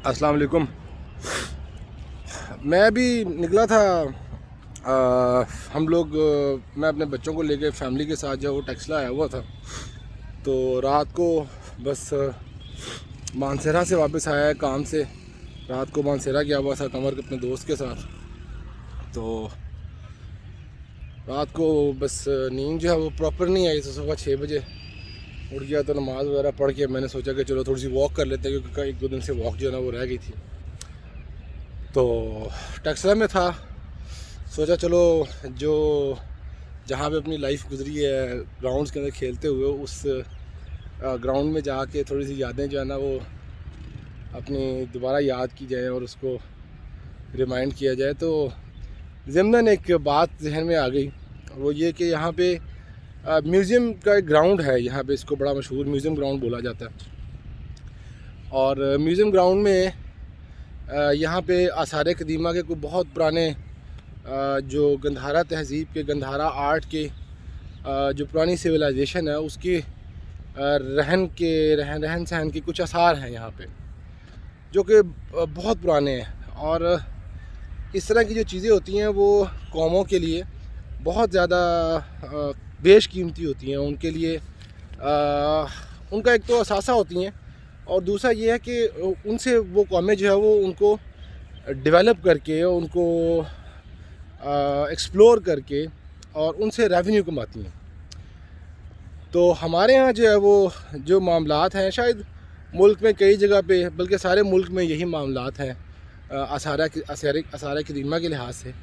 अस्सलाम वालेकुम। मैं अभी निकला था। हम लोग मैं अपने बच्चों को लेके फैमिली के साथ जो वो टेक्सला आया हुआ था, तो रात को बस मानसेरा से वापस आया है काम से। रात को मानसेरा गया हुआ था कमर के अपने दोस्त के साथ। तो रात को बस नींद जो है वो प्रॉपर नहीं आई, तो सुबह 6 बजे उठ गया। तो नमाज़ वगैरह पढ़ के मैंने सोचा कि चलो थोड़ी सी वॉक कर लेते हैं, क्योंकि एक दो दिन से वॉक जो है ना वो रह गई थी। तो टेक्सला में था, सोचा चलो जो जहाँ पे अपनी लाइफ गुजरी है ग्राउंड्स के अंदर खेलते हुए, उस ग्राउंड में जाके थोड़ी सी यादें जो है ना वो अपनी दोबारा याद की जाए और उसको रिमाइंड किया जाए। तो ज़िमनन एक बात जहन में आ गई, वो ये कि यहाँ पे म्यूज़ियम का एक ग्राउंड है। यहाँ पे इसको बड़ा मशहूर म्यूज़ियम ग्राउंड बोला जाता है। और म्यूज़ियम ग्राउंड में यहाँ पे आसार कदीमा के कोई बहुत पुराने जो गंधारा तहज़ीब के, गंधारा आर्ट के जो पुरानी सिविलाइजेशन है उसके रहन सहन के कुछ आसार हैं यहाँ पे, जो कि बहुत पुराने हैं। और इस तरह की जो चीज़ें होती हैं वो कौमों के लिए बहुत ज़्यादा बेशकीमती होती हैं। उनके लिए उनका एक तो असासा होती हैं, और दूसरा ये है कि उनसे वो कौमें जो है वो उनको डेवलप करके, उनको एक्सप्लोर करके और उनसे रेवेन्यू कमाती हैं। तो हमारे यहाँ जो है वो जो मामलात हैं, शायद मुल्क में कई जगह पे, बल्कि सारे मुल्क में यही मामलात हैं आसार कदीमा के लिहाज से।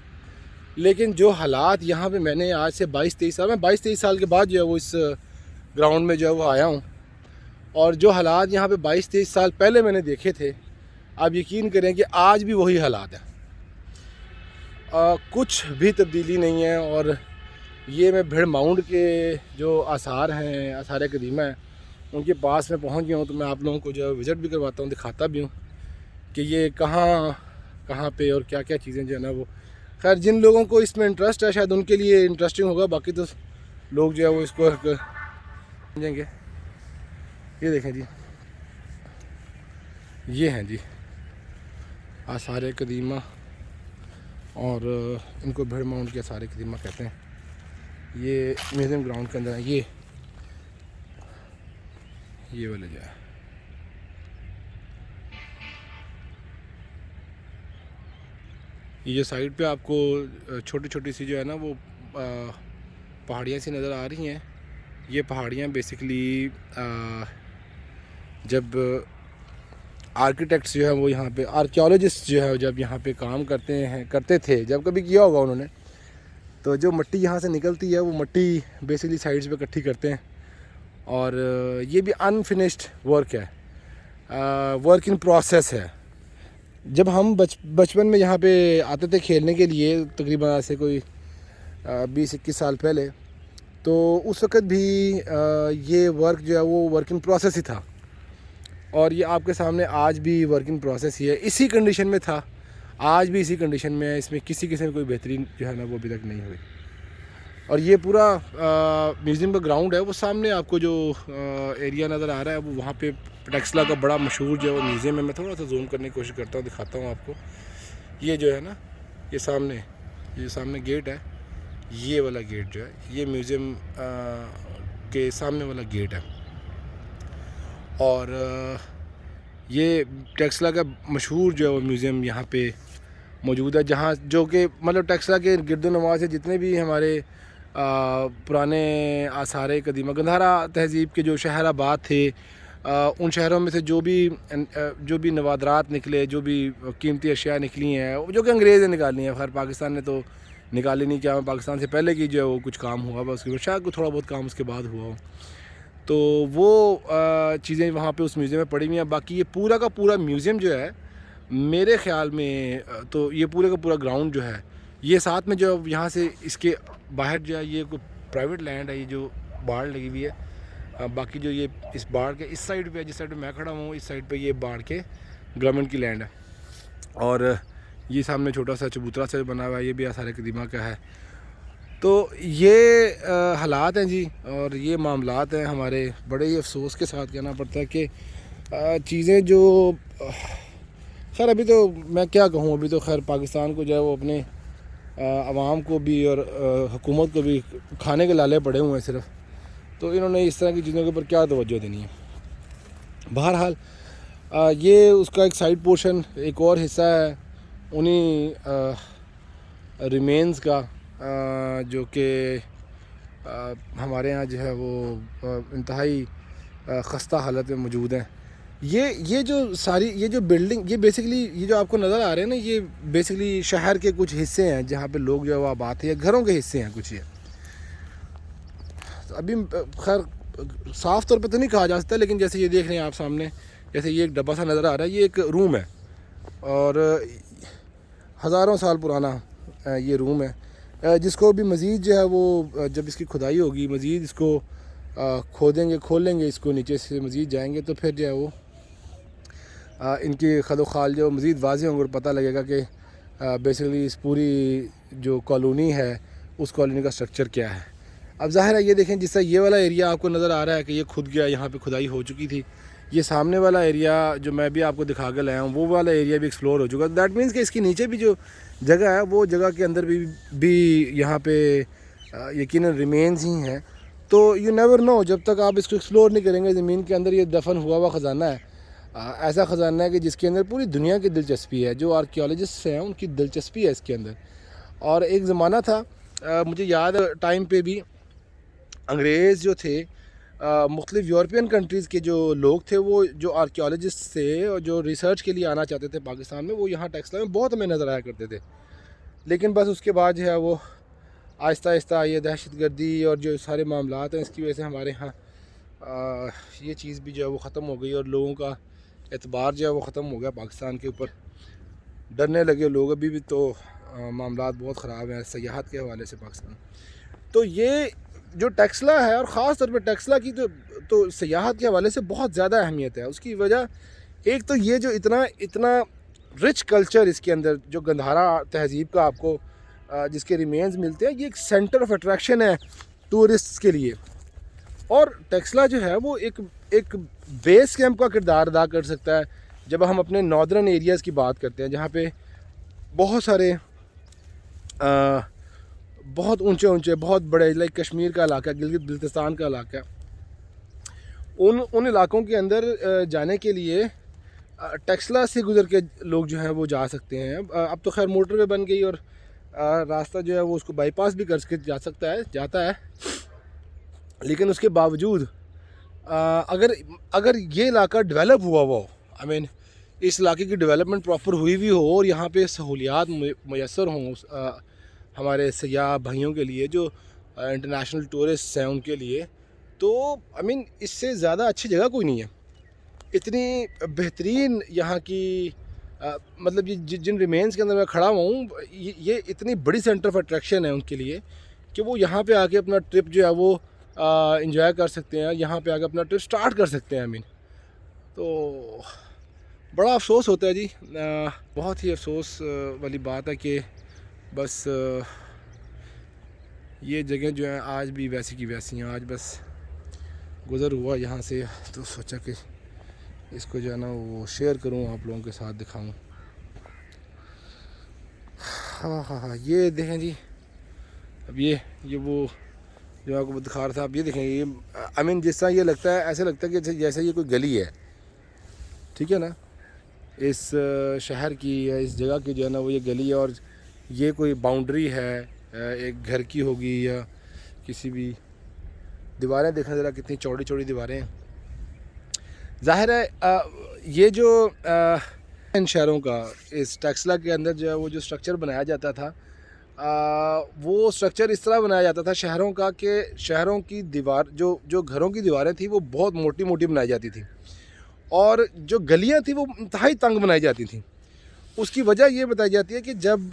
लेकिन जो हालात यहाँ पे मैंने आज से 22-23 साल, मैं 22-23 साल के बाद जो है वो इस ग्राउंड में जो है वो आया हूँ, और जो हालात यहाँ पे 22-23 साल पहले मैंने देखे थे, आप यकीन करें कि आज भी वही हालात हैं। कुछ भी तब्दीली नहीं है। और ये मैं भिड़ माउंट के जो आसार हैं, आसार कदीमा हैं, उनके पास में पहुँच गया हूँ। तो मैं आप लोगों को जो है विज़िट भी करवाता हूँ, दिखाता भी हूँ कि ये कहाँ पे और क्या क्या चीज़ें जो है ना वो, खैर जिन लोगों को इसमें इंटरेस्ट है शायद उनके लिए इंटरेस्टिंग होगा, बाकी तो लोग जो है वो इसको समझेंगे। ये देखें जी, ये हैं जी आसार कदीमा, और इनको भिड़ माउंट के आसार कदीमा कहते हैं। ये म्यूज़ियम ग्राउंड के अंदर है। ये वाले जो है, ये साइड पे आपको छोटी छोटी सी जो है ना वो पहाड़ियाँ सी नज़र आ रही हैं। ये पहाड़ियाँ बेसिकली जब आर्किटेक्ट्स जो है वो यहाँ पे, आर्कियोलॉजिस्ट जो है जब यहाँ पे काम करते थे, जब कभी किया होगा उन्होंने, तो जो मिट्टी यहाँ से निकलती है वो मिट्टी बेसिकली साइड्स पे इकट्ठी करते हैं। और ये भी अनफिनिश्ड वर्क है, वर्क इन प्रोसेस है। जब हम बचपन में यहाँ पे आते थे खेलने के लिए, तकरीबन आज से कोई 20-21 साल पहले, तो उस वक़्त भी ये वर्क जो है वो वर्क इन प्रोसेस ही था। और ये आपके सामने आज भी वर्क इन प्रोसेस ही है, इसी कंडीशन में था, आज भी इसी कंडीशन में है। इसमें किसी किस्म की कोई बेहतरीन जो है ना वो अभी तक नहीं हुई। और ये पूरा म्यूज़ियम का ग्राउंड है, वो सामने आपको जो एरिया नज़र आ रहा है वो वहाँ पे टेक्सला का बड़ा मशहूर जो है वो म्यूज़ियम है। मैं थोड़ा सा जूम करने की कोशिश करता हूँ, दिखाता हूँ आपको। ये जो है ना, ये सामने गेट है, ये वाला गेट जो है ये म्यूज़ियम के सामने वाला गेट है। और ये टेक्सला का मशहूर जो है वो म्यूज़ियम यहाँ पे मौजूद है, जहाँ जो कि मतलब टेक्सला के गिरदोनवा से जितने भी हमारे पुराने आसार कदीमा, गंधारा तहज़ीब के जो शहराबाद थे, उन शहरों में से जो भी नवादरात निकले, जो भी कीमती अशिया निकली हैं, जो कि अंग्रेज़ ने निकाली हैं, खैर पाकिस्तान ने तो निकाली नहीं, क्या पाकिस्तान से पहले की जो है वो कुछ काम हुआ हुआ, उसके बाद शायद कुछ थोड़ा बहुत काम उसके बाद हुआ हो। तो वो चीज़ें वहाँ पे उस म्यूज़ियम में पड़ी हुई हैं। बाकी ये पूरा का पूरा म्यूज़ियम जो है मेरे ख़्याल में, तो ये पूरे का पूरा ग्राउंड जो है, ये साथ में जो यहाँ से इसके बाहर जो है ये कोई प्राइवेट लैंड है, ये जो बाढ़ लगी हुई है। बाकी जो ये इस बाढ़ के इस साइड पे, जिस साइड पे मैं खड़ा हूँ, इस साइड पे ये बाढ़ के गवर्नमेंट की लैंड है। और ये सामने छोटा सा चबूतरा से बना हुआ है, ये भी आसार कदीमा का है। तो ये हालात हैं जी, और ये मामलात हैं हमारे। बड़े ही अफसोस के साथ कहना पड़ता है कि चीज़ें जो खैर अभी तो मैं क्या कहूँ, अभी तो खैर पाकिस्तान को जो है वो अपने आवाम को भी और हुकूमत को भी खाने के लाले पड़े हुए हैं सिर्फ, तो इन्होंने इस तरह की चीज़ों के ऊपर क्या तवज्जो देनी है। बहरहाल ये उसका एक साइड पोर्शन, एक और हिस्सा है उन्हीं रिमेंस का जो कि हमारे यहाँ जो है वो इंतहाई ख़स्ता हालत में मौजूद हैं। ये जो सारी ये जो बिल्डिंग, ये बेसिकली ये जो आपको नज़र आ रहे हैं ना, ये बेसिकली शहर के कुछ हिस्से हैं जहाँ पे लोग जो है वो आबाद हैं, या घरों के हिस्से हैं कुछ ये। तो अभी खैर साफ़ तौर पे तो नहीं कहा जा सकता, लेकिन जैसे ये देख रहे हैं आप सामने, जैसे ये एक डब्बा सा नज़र आ रहा है, ये एक रूम है और हज़ारों साल पुराना ये रूम है, जिसको भी मज़ीद जो है वो जब इसकी खुदाई होगी, मज़ीद इसको खोदेंगे, खोलेंगे इसको, नीचे से मज़ीद जाएंगे तो फिर जो है वो इनकी खद खाल जो मज़ीद वाज़े होंगे और पता लगेगा कि बेसिकली इस पूरी जो कॉलोनी है उस कॉलोनी का स्ट्रक्चर क्या है। अब ज़ाहिर है ये देखें, जिस तरह ये वाला एरिया आपको नज़र आ रहा है कि ये खुद गया, यहाँ पे खुदाई हो चुकी थी। ये सामने वाला एरिया जो मैं भी आपको दिखा कर लाया हूँ, वो वाला एरिया भी एक्सप्लोर हो चुका है। दैट मीन्स कि इसके नीचे भी जो जगह है, वो जगह के अंदर भी यहाँ पे यकीनन रिमेन्स ही हैं। तो यू नेवर नो, जब तक आप इसको एक्सप्लोर नहीं करेंगे, ज़मीन के अंदर ये दफन हुआ हुआ ख़जाना है, ऐसा ख़जाना है कि जिसके अंदर पूरी दुनिया की दिलचस्पी है। जो आर्कियोलॉजिस्ट हैं उनकी दिलचस्पी है इसके अंदर। और एक ज़माना था, मुझे याद टाइम पे भी अंग्रेज़ जो थे, मुख्तलिफ़ यूरोपियन कंट्रीज़ के जो लोग थे, वो जो आर्कियोलॉजिस्ट थे और जो रिसर्च के लिए आना चाहते थे पाकिस्तान में, वो यहाँ टेक्सला में बहुत हमें नज़र आया करते थे। लेकिन बस उसके बाद जो है वो आहिस्ता आहिस्ता ये दहशतगर्दी और जो सारे मामलात हैं, इसकी वजह से हमारे यहाँ ये चीज़ भी जो है वो ख़त्म हो गई और लोगों का एतबार जो है वो ख़त्म हो गया पाकिस्तान के ऊपर। डरने लगे लोग। अभी भी तो मामलात बहुत ख़राब हैं सयाहत के हवाले से पाकिस्तान। तो ये जो टेक्सला है, और ख़ास तौर पे टेक्सला की तो सयाहत के हवाले से बहुत ज़्यादा अहमियत है। उसकी वजह एक तो ये जो इतना रिच कल्चर इसके अंदर, जो गंधारा तहज़ीब का आपको जिसके रिमेन्स मिलते हैं, ये एक सेंटर ऑफ अट्रैक्शन है टूरिस्ट्स के लिए। और टेक्सला जो है वो एक बेस कैंप का किरदार अदा कर सकता है जब हम अपने नॉर्दर्न एरियाज़ की बात करते हैं, जहाँ पे बहुत सारे बहुत ऊंचे बहुत बड़े, लाइक कश्मीर का इलाका, गिलगित बिल्तिस्तान का इलाका, उन इलाकों के अंदर जाने के लिए टेक्सला से गुज़र के लोग जो हैं वो जा सकते हैं। अब तो खैर मोटरवे बन गई और रास्ता जो है वो उसको बाईपास भी कर जाता है। लेकिन उसके बावजूद अगर ये इलाका डेवलप हुआ हो, आई मीन इस इलाके की डेवलपमेंट प्रॉपर हुई भी हो और यहाँ पे सहूलियात मैसर हों हमारे सयाह भाइयों के लिए, जो इंटरनेशनल टूरिस्ट हैं उनके लिए, तो आई मीन इससे ज़्यादा अच्छी जगह कोई नहीं है। इतनी बेहतरीन यहाँ की मतलब ये जिन रिमेन्स के अंदर मैं खड़ा हुआ हूँ, ये इतनी बड़ी सेंटर ऑफ अट्रैक्शन है उनके लिए कि वो यहाँ पे आके अपना ट्रिप जो है वो इंजॉय कर सकते हैं, यहाँ पे आके अपना ट्रिप स्टार्ट कर सकते हैं। आई मीन तो बड़ा अफसोस होता है जी, बहुत ही अफसोस वाली बात है कि बस ये जगह जो है आज भी वैसी की वैसी हैं। आज बस गुज़र हुआ यहाँ से तो सोचा कि इसको जो है ना वो शेयर करूँ, आप लोगों के साथ दिखाऊँ। हाँ, ये देखें जी, अब ये वो जो आपको दिखा रहा था, आप ये देखें, ये आई मीन जिस तरह ये लगता है, ऐसे लगता है कि जैसे ये कोई गली है, ठीक है ना, इस शहर की या इस जगह की जो है ना वो ये गली है, और ये कोई बाउंड्री है एक घर की होगी या किसी भी। दीवारें देखना ज़रा, कितनी चौड़ी चौड़ी दीवारें हैं। ज़ाहिर है ये जो इन शहरों का, इस टेक्सला के अंदर जो है वो जो स्ट्रक्चर बनाया जाता था, वो स्ट्रक्चर इस तरह बनाया जाता था शहरों का कि शहरों की दीवार जो घरों की दीवारें थी वो बहुत मोटी मोटी बनाई जाती थी, और जो गलियां थी वो इंतहाई तंग बनाई जाती थी। उसकी वजह ये बताई जाती है कि जब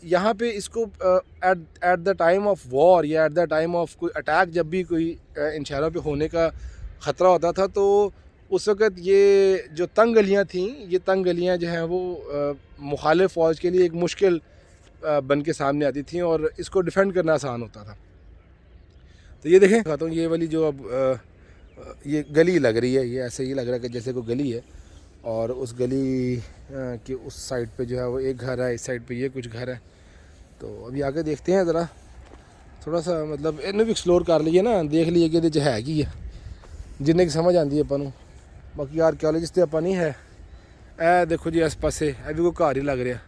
यहाँ पे इसको at the time of war या एट द टाइम ऑफ कोई अटैक, जब भी कोई इन शहरों पे होने का ख़तरा होता था, तो उस वक़्त ये जो तंग गलियाँ थीं, ये तंग गलियाँ जो हैं वो मुखालिफ फ़ौज के लिए एक मुश्किल बन के सामने आती थी और इसको डिफेंड करना आसान होता था। तो ये देखें, कहता हूँ ये वाली जो अब ये गली लग रही है, ये ऐसे ही लग रहा है कि जैसे कोई गली है, और उस गली की उस साइड पे जो है वो एक घर है, इस साइड पे ये कुछ घर है। तो अभी आगे देखते हैं ज़रा, थोड़ा सा मतलब इन्हें भी एक्सप्लोर कर लिए ना, देख लिए कि ये है कि जिन्हें की समझ आती है अपन। बाकी आर्कियोलॉजिस्ट तो अपन नहीं है। ए देखो जी आस पास अभी कोई घर ही लग रहा,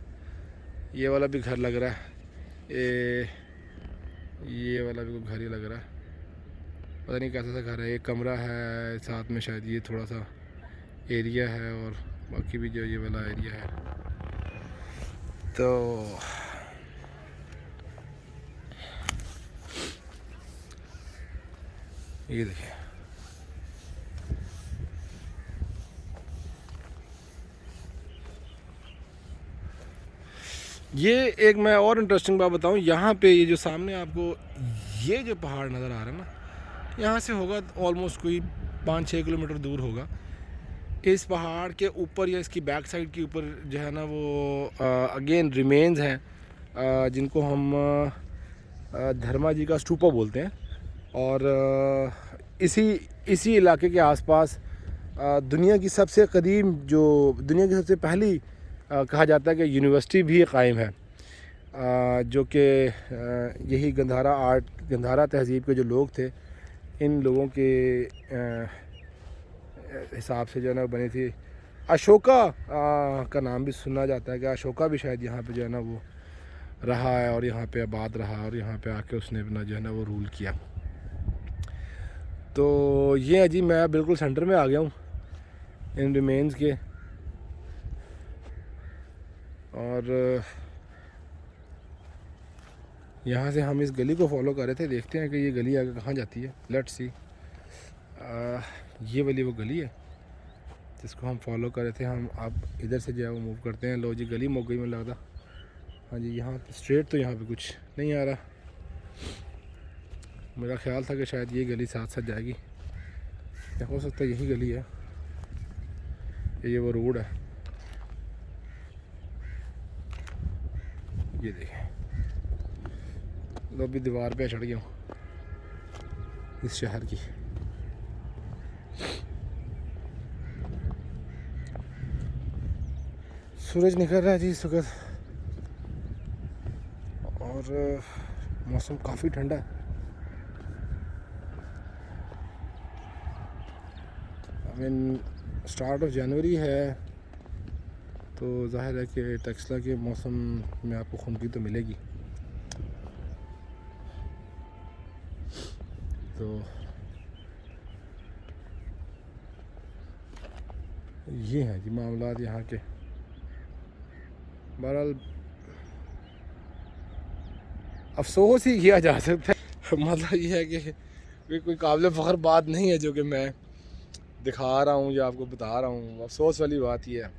ये वाला भी घर लग रहा है, ये वाला भी कोई घर ही लग रहा है, पता नहीं कैसा सा घर है। एक कमरा है साथ में, शायद ये थोड़ा सा एरिया है, और बाकी भी जो ये वाला एरिया है। तो ये देखिए, ये एक मैं और इंटरेस्टिंग बात बताऊं, यहाँ पे ये जो सामने आपको ये जो पहाड़ नज़र आ रहा है ना, यहाँ से होगा ऑलमोस्ट कोई 5-6 किलोमीटर दूर होगा। इस पहाड़ के ऊपर या इसकी बैक साइड के ऊपर जो है ना वो अगेन रिमेन्स हैं, जिनको हम धर्मा जी का स्टूपा बोलते हैं। और इसी इलाके के आसपास दुनिया की सबसे कदीम, जो दुनिया की सबसे पहली कहा जाता है कि यूनिवर्सिटी भी कायम है, जो कि यही गंधारा तहज़ीब के जो लोग थे, इन लोगों के हिसाब से जो है ना बनी थी। अशोका का नाम भी सुना जाता है कि अशोका भी शायद यहाँ पे जो है ना वो रहा है, और यहाँ पे आबाद रहा, और यहाँ पे आके उसने अपना जो है ना वो रूल किया। तो ये है जी, मैं बिल्कुल सेंटर में आ गया हूँ इन रिमेन्स के। और यहाँ से हम इस गली को फॉलो कर रहे थे, देखते हैं कि ये गली आगे कहाँ जाती है। लेट्स सी, ये वाली वो गली है जिसको हम फॉलो कर रहे थे। हम अब इधर से जो है वो मूव करते हैं। लो जी, गली मुक गई, में लगता। हाँ जी, यहाँ स्ट्रेट तो यहाँ पे कुछ नहीं आ रहा। मेरा ख्याल था कि शायद ये गली साथ साथ जाएगी, या हो सकता है यही गली है, ये वो रोड है। ये देखें, तो अभी दीवार पे चढ़ गया हूँ इस शहर की। सूरज निकल रहा है जी इस वक्त, और मौसम काफ़ी ठंडा है। I mean start of January है, तो जाहिर है कि टेक्सला के मौसम में आपको खुनकी तो मिलेगी। तो ये हैं जी मामलात यहाँ के। बहरहाल अफसोस ही किया जा सकता है। मतलब ये है कि कोई काबिल फ़ख्र बात नहीं है जो कि मैं दिखा रहा हूँ या आपको बता रहा हूँ। अफसोस वाली बात यह है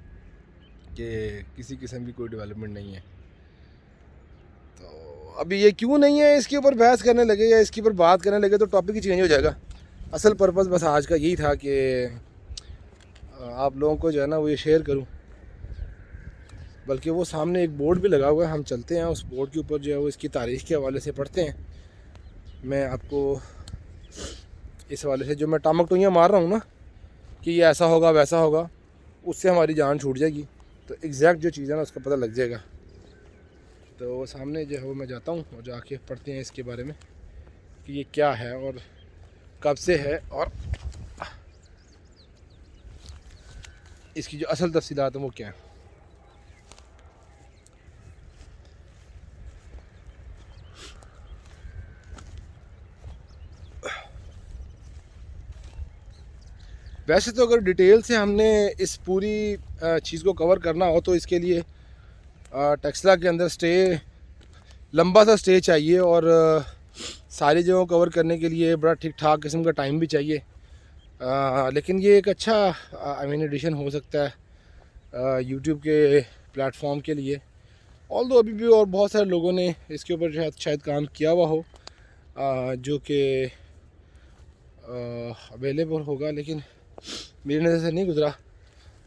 कि किसी किस्म की कोई डेवलपमेंट नहीं है। तो अभी ये क्यों नहीं है, इसके ऊपर बहस करने लगे या इसके ऊपर बात करने लगे तो टॉपिक ही चेंज हो जाएगा। असल पर्पज़ बस आज का यही था कि आप लोगों को जो है ना वो ये शेयर करूँ। बल्कि वो सामने एक बोर्ड भी लगा हुआ है, हम चलते हैं उस बोर्ड के ऊपर जो है वो इसकी तारीख़ के हवाले से पढ़ते हैं। मैं आपको इस हवाले से जो मैं टामक टुइयाँ मार रहा हूँ ना कि ये ऐसा होगा वैसा होगा, उससे हमारी जान छूट जाएगी। तो एग्जैक्ट जो चीज़ है ना उसका पता लग जाएगा। तो सामने जो है वो मैं जाता हूँ और जाके पढ़ते हैं इसके बारे में कि ये क्या है और कब से है, और इसकी जो असल तफसीलात हैं वो क्या है। वैसे तो अगर डिटेल से हमने इस पूरी चीज़ को कवर करना हो तो इसके लिए टेक्सला के अंदर लंबा सा स्टे चाहिए, और सारी जगहों कवर करने के लिए बड़ा ठीक ठाक किस्म का टाइम भी चाहिए। लेकिन ये एक अच्छा आई मीन एडिशन हो सकता है यूट्यूब के प्लेटफॉर्म के लिए। ऑल्दो अभी भी और बहुत सारे लोगों ने इसके ऊपर शायद काम किया हुआ हो जो कि अवेलेबल होगा, लेकिन मेरी नज़र से नहीं गुज़रा।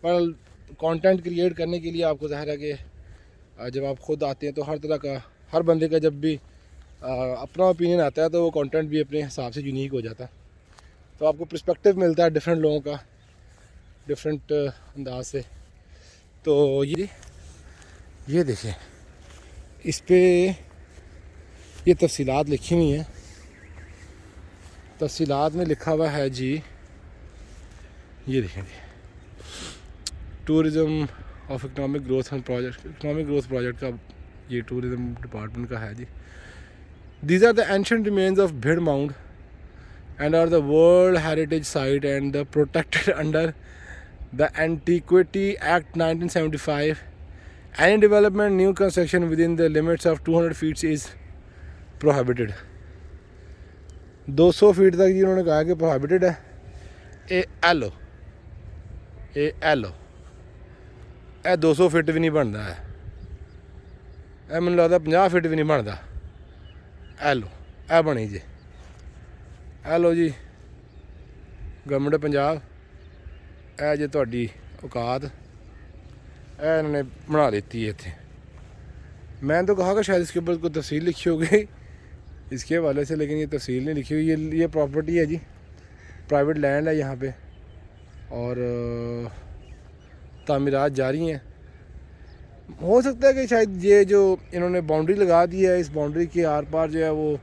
पर कंटेंट क्रिएट करने के लिए आपको ज़ाहिर है कि जब आप ख़ुद आते हैं तो हर तरह का, हर बंदे का जब भी अपना ओपिनियन आता है तो वो कंटेंट भी अपने हिसाब से यूनिक हो जाता है। तो आपको पर्सपेक्टिव मिलता है डिफरेंट लोगों का, डिफरेंट अंदाज से। तो ये देखें, इस पे ये तफसीलात लिखी हुई हैं। तफसीलात में लिखा हुआ है जी, ये देखेंगे, tourism of economic growth and project, economic growth project का ये टूरिज़म डिपार्टमेंट का है जी। These are the ancient remains of Bhir mount and are the World Heritage Site and protected under the Antiquity Act 1975. Any development, new construction within the limits of 200 feet is prohibited. 200 feet तक जी उन्होंने कहा कि prohibited है। ए लो 200 feet भी नहीं बनता है, ए मैंने लगता 50 फीट भी नहीं बनता। ए बनी जी, हेलो जी गवर्नमेंट पंजाब, ए जो तुहाडी औकात ए इन्होंने बना लेती है इतने। मैंने तो कहा कि शायद इसके ऊपर कोई तफसील लिखी होगी इसके हवाले से, लेकिन ये तफसील नहीं लिखी हुई। ये प्रॉपर्टी है जी, प्राइवेट लैंड है यहाँ पे, और तामीरात जारी हैं। हो सकता है कि शायद ये जो इन्होंने बाउंड्री लगा दी है, इस बाउंड्री के आर पार जो है वो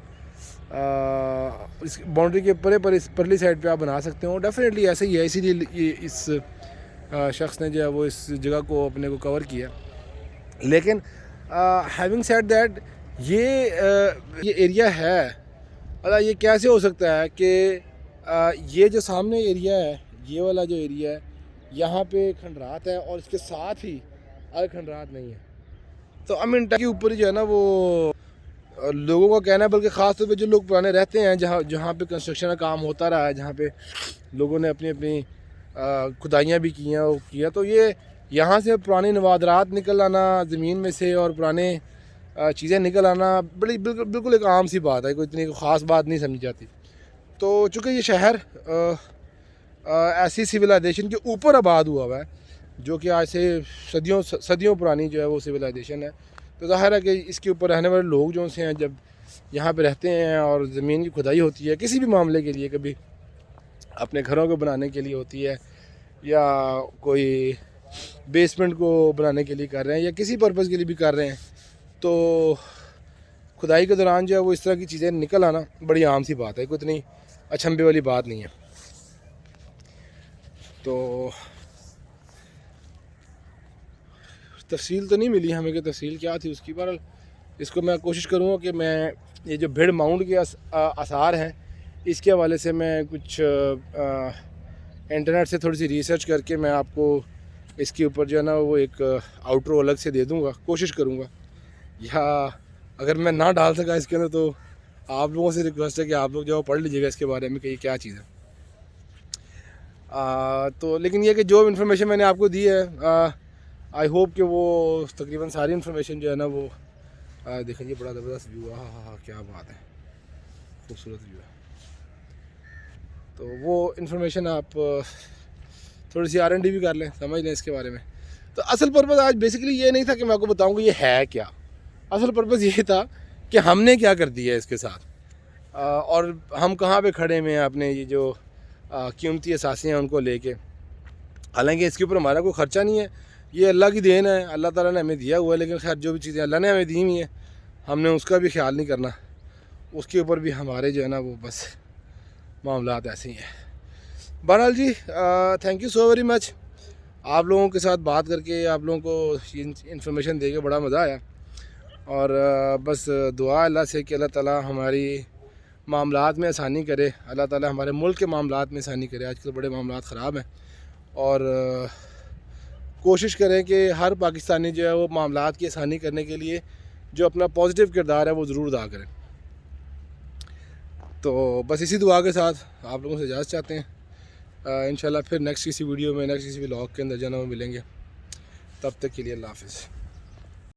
इस बाउंड्री के परली साइड पे आप बना सकते हो। डेफिनेटली ऐसा ही है, इसीलिए ये इस शख्स ने जो है वो इस जगह को अपने को कवर किया। लेकिन हैविंग सेड दैट ये एरिया है, अल्लाह ये कैसे हो सकता है कि ये जो सामने एरिया है, ये वाला जो एरिया है, यहाँ पे खंडरात है और इसके साथ ही अलग खंडरात नहीं है। तो अमिनटा के ऊपर ही जो है ना वो लोगों का कहना है, बल्कि ख़ास तौर पे जो लोग पुराने रहते हैं जहाँ पे कंस्ट्रक्शन का काम होता रहा है, जहाँ पे लोगों ने अपनी अपनी खुदाइयाँ भी की हैं वो किया, तो ये यहाँ से पुराने नवादरात निकल आना ज़मीन में से और पुराने चीज़ें निकल आना बिल्कुल एक आम सी बात है, कोई इतनी ख़ास बात नहीं समझी जाती। तो चूँकि ये शहर ऐसी सिविलाइजेशन के ऊपर आबाद हुआ हुआ है जो कि आज से सदियों पुरानी जो है वो सिविलाइजेशन है, तो ज़ाहिर है कि इसके ऊपर रहने वाले लोग जो से हैं जब यहाँ पे रहते हैं और ज़मीन की खुदाई होती है किसी भी मामले के लिए, कभी अपने घरों को बनाने के लिए होती है या कोई बेसमेंट को बनाने के लिए कर रहे हैं या किसी पर्पज़ के लिए भी कर रहे हैं, तो खुदाई के दौरान जो है वो इस तरह की चीज़ें निकल आना बड़ी आम सी बात है, कोई इतनी अचंभे वाली बात नहीं है। तो तफसील तो नहीं मिली हमें कि तफसील क्या थी उसकी, पर इसको मैं कोशिश करूँगा कि मैं ये जो भिड़ माउंट के आसार हैं इसके हवाले से मैं कुछ इंटरनेट से थोड़ी सी रिसर्च करके मैं आपको इसके ऊपर जो है ना वो एक आउटरो अलग से दे दूँगा, कोशिश करूँगा। या अगर मैं ना डाल सका इसके अंदर तो आप लोगों से रिक्वेस्ट है कि आप लोग जो पढ़ लीजिएगा इसके बारे में कि ये क्या चीज़ है। तो लेकिन ये कि जो इन्फॉर्मेशन मैंने आपको दी है आई होप कि वो तकरीबन सारी इन्फॉर्मेशन जो है ना वो देखें, ये बड़ा ज़बरदस्त व्यू है, हाँ क्या बात है, खूबसूरत व्यू है। तो वो इन्फॉर्मेशन आप थोड़ी सी R&D भी कर लें, समझ लें इसके बारे में। तो असल पर्पज़ आज बेसिकली ये नहीं था कि मैं आपको बताऊँ कि ये है क्या, असल पर्पज़ ये था कि हमने क्या कर दिया है इसके साथ और हम कहाँ पे खड़े हुए हैं अपने ये जो कीमती असासे हैं उनको लेके। हालांकि इसके ऊपर हमारा कोई ख़र्चा नहीं है, ये अल्लाह की देन है, अल्लाह ताला ने हमें दिया हुआ है, लेकिन खैर जो भी चीज़ें अल्लाह ने हमें दी हुई हैं हमने उसका भी ख्याल नहीं करना, उसके ऊपर भी हमारे जो है ना वो बस मामलात ऐसे ही हैं। बहरहाल जी thank you so very much, आप लोगों के साथ बात करके आप लोगों को इन्फॉर्मेशन दे के बड़ा मज़ा आया, और बस दुआ अल्लाह से कि अल्लाह ताला हमारी मामलात में आसानी करे, अल्लाह ताला हमारे मुल्क के मामलात में आसानी करे। आजकल बड़े मामलात ख़राब हैं और कोशिश करें कि हर पाकिस्तानी जो है वो मामलात की आसानी करने के लिए जो अपना पॉजिटिव किरदार है वो ज़रूर अदा करें। तो बस इसी दुआ के साथ आप लोगों से इजाज़त चाहते हैं। इंशाल्लाह फिर नेक्स्ट किसी वीडियो में, नेक्स्ट किसी व्लॉग के अंदर जाना वो मिलेंगे। तब तक के लिए अल्लाह हाफ़िज़।